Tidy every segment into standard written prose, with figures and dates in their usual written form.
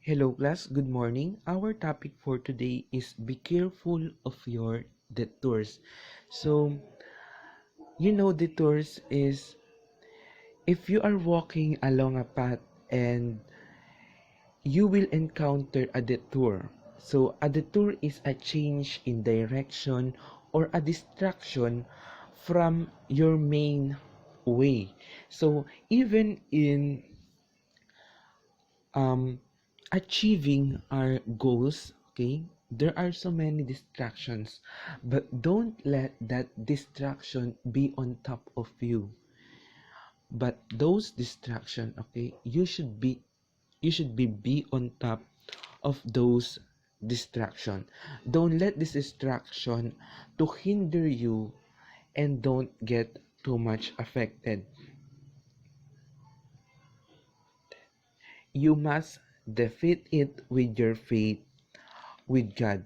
Hello class, good morning. Our topic for today is be careful of your detours. So, detours is if you are walking along a path and you will encounter a detour. So, a detour is a change in direction or a distraction from your main way. So, even in um achieving our goals, okay, there are so many distractions, but don't let that distraction be on top of you. But those distraction, okay, you should be on top of those distraction. Don't let this distraction to hinder you, and don't get too much affected. You must defeat it with your faith with God.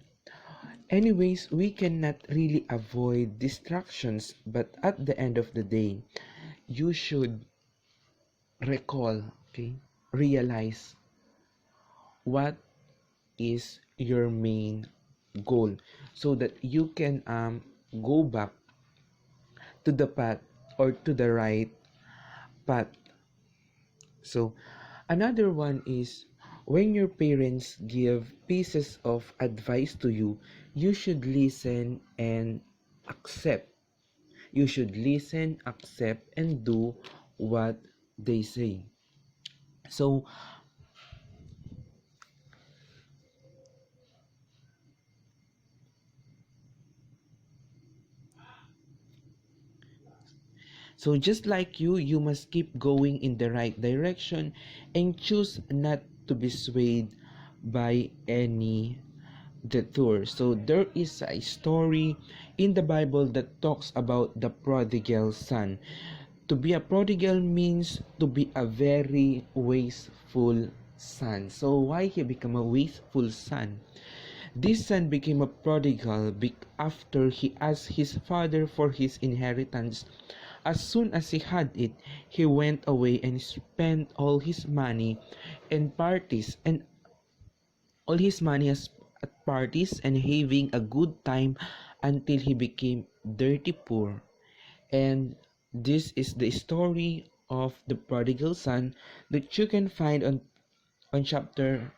Anyways, we cannot really avoid distractions, but at the end of the day, you should recall, okay, realize what is your main goal so that you can go back to the path or to the right path. So, another one is when your parents give pieces of advice to you, you should listen and accept. You should listen, accept, and do what they say. So, so just like you must keep going in the right direction and choose not to be swayed by any detour. So there is a story in the Bible that talks about the prodigal son. To be a prodigal means to be a very wasteful son. So why he become a wasteful son? This son became a prodigal after he asked his father for his inheritance. As soon as he had it, he went away and spent all his money at parties and having a good time until he became dirty poor. And this is the story of the prodigal son that you can find on chapter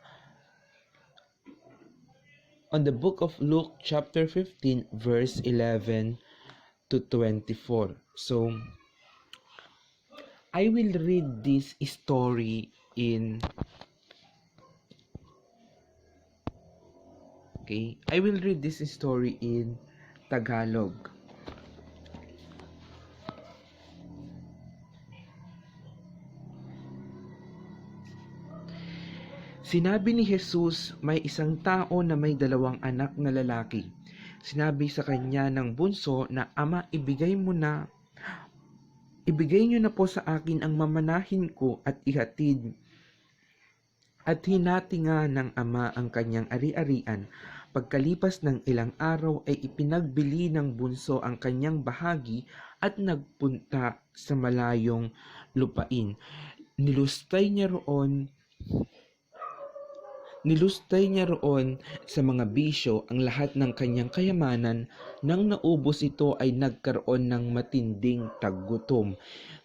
on the book of Luke chapter 15 verse 11 to 24. So I will read this story in I will read this story in Tagalog. Sinabi ni Jesus, may isang tao na may dalawang anak na lalaki. Sinabi sa kanya ng bunso na, Ama, ibigay niyo na po sa akin ang mamanahin ko at ihatid. At hinati nga ng ama ang kanyang ari-arian. Pagkalipas ng ilang araw ay ipinagbili ng bunso ang kanyang bahagi at nagpunta sa malayong lupain. Nilustay niya roon sa mga bisyo ang lahat ng kanyang kayamanan. Nang naubos ito ay nagkaroon ng matinding taggutom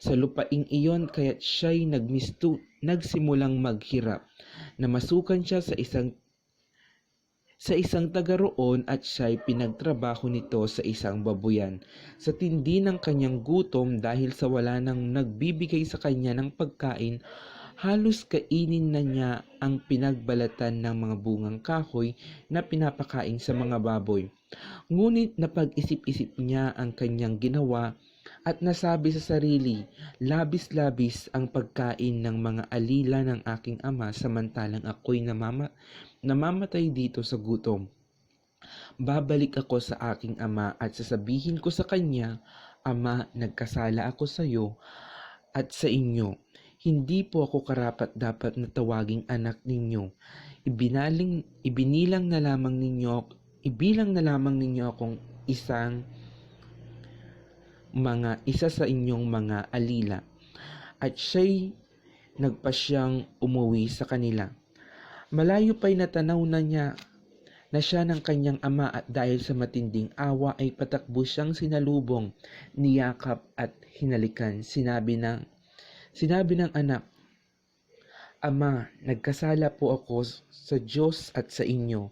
sa lupaing iyon, kaya't siya'y nagsimulang maghirap. Namasukan siya sa isang taga roon at siya'y pinagtrabaho nito sa isang babuyan. Sa tindi ng kanyang gutom dahil sa wala nang nagbibigay sa kanya ng pagkain, halos kainin na niya ang pinagbalatan ng mga bungang kahoy na pinapakain sa mga baboy. Ngunit napag-isip-isip niya ang kanyang ginawa at nasabi sa sarili, labis-labis ang pagkain ng mga alila ng aking ama samantalang ako'y namamatay dito sa gutom. Babalik ako sa aking ama at sasabihin ko sa kanya, Ama, nagkasala ako sa iyo at sa inyo. Hindi po ako karapat-dapat na tawaging anak ninyo. Ibilang na lamang ninyo akong isa sa inyong mga alila. At siya'y nagpasyang umuwi sa kanila. Malayo pa'y natanaw na niya na siya ng kanyang ama at dahil sa matinding awa ay patakbo siyang sinalubong, niyakap at hinalikan. Sinabi ng anak, "Ama, nagkasala po ako sa Diyos at sa inyo.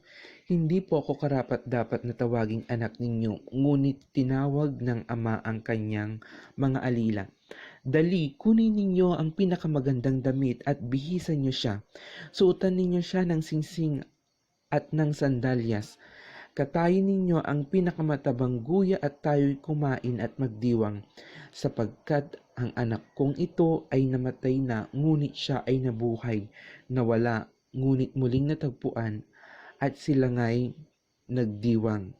Hindi po ako karapat-dapat na tawaging anak ninyo." Ngunit tinawag ng ama ang kanyang mga alila. "Dali, kunin ninyo ang pinakamagandang damit at bihisan niyo siya. Suotan ninyo siya ng singsing at ng sandalyas. Katayin ninyo ang pinakamatabang guya at tayo'y kumain at magdiwang, sapagkat ang anak kong ito ay namatay na, ngunit siya ay nabuhay, nawala, ngunit muling natagpuan, at sila nga'y nagdiwang."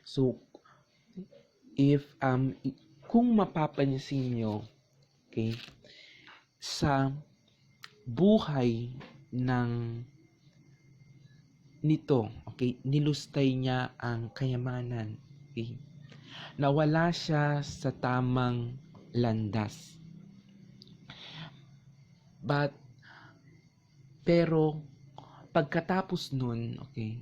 So, if kung mapapansin nyo, okay, sa buhay nito, okay, nilustay niya ang kayamanan, okay, nawala siya sa tamang landas. Pero pagkatapos nun, okay,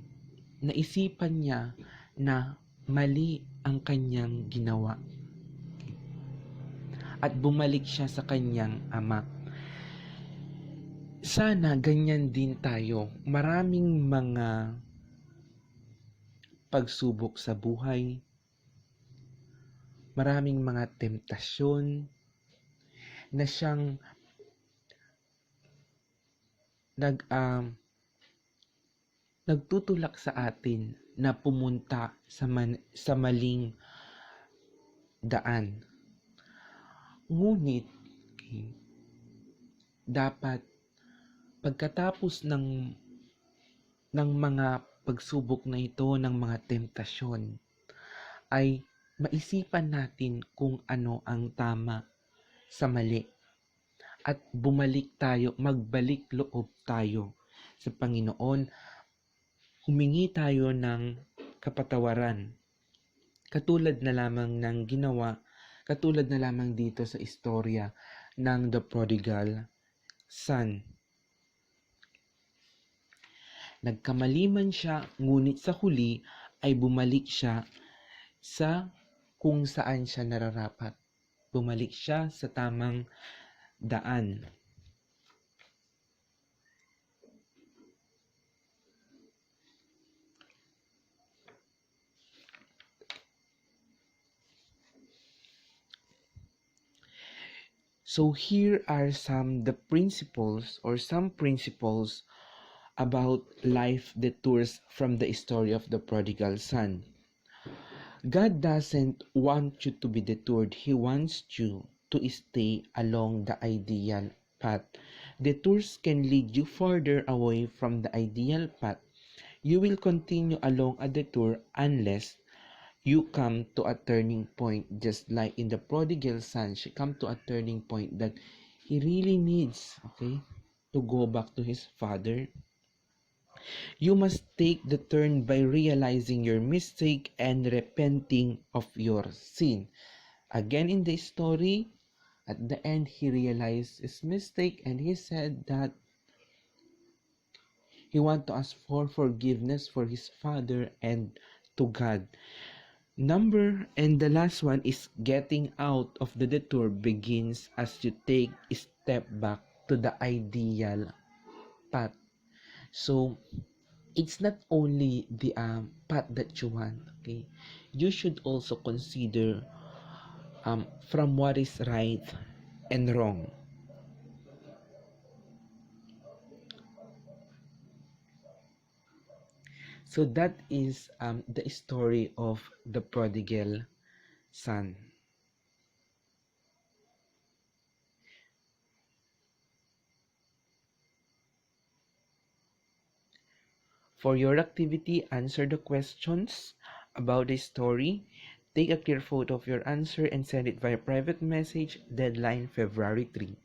naisipan niya na mali ang kanyang ginawa. Okay? At bumalik siya sa kanyang ama. Sana ganyan din tayo. Maraming mga pagsubok sa buhay, maraming mga temptasyon na siyang nagtutulak sa atin na pumunta sa maling daan. Ngunit, okay, dapat pagkatapos ng mga pagsubok na ito, ng mga temptasyon, ay maisipan natin kung ano ang tama sa mali. At magbalik loob tayo sa Panginoon. Humingi tayo ng kapatawaran. Katulad na lamang dito sa istorya ng The Prodigal Son. Nagkamali man siya, ngunit sa huli ay bumalik siya sa kung saan siya nararapat. Bumalik siya sa tamang daan. So here are some principles about life detours from the story of the prodigal son. God doesn't want you to be detoured. He wants you to stay along the ideal path. Detours can lead you further away from the ideal path. You will continue along a detour unless you come to a turning point, just like in the prodigal son. She come to a turning point that he really needs, okay, to go back to his father. You must take the turn by realizing your mistake and repenting of your sin. Again, in the story, at the end, he realized his mistake and he said that he want to ask for forgiveness for his father and to God. And the last one is getting out of the detour begins as you take a step back to the ideal path. So, it's not only the path that you want, okay? You should also consider from what is right and wrong. So that is the story of the prodigal son. For your activity, answer the questions about the story. Take a clear photo of your answer and send it via private message. Deadline February 3.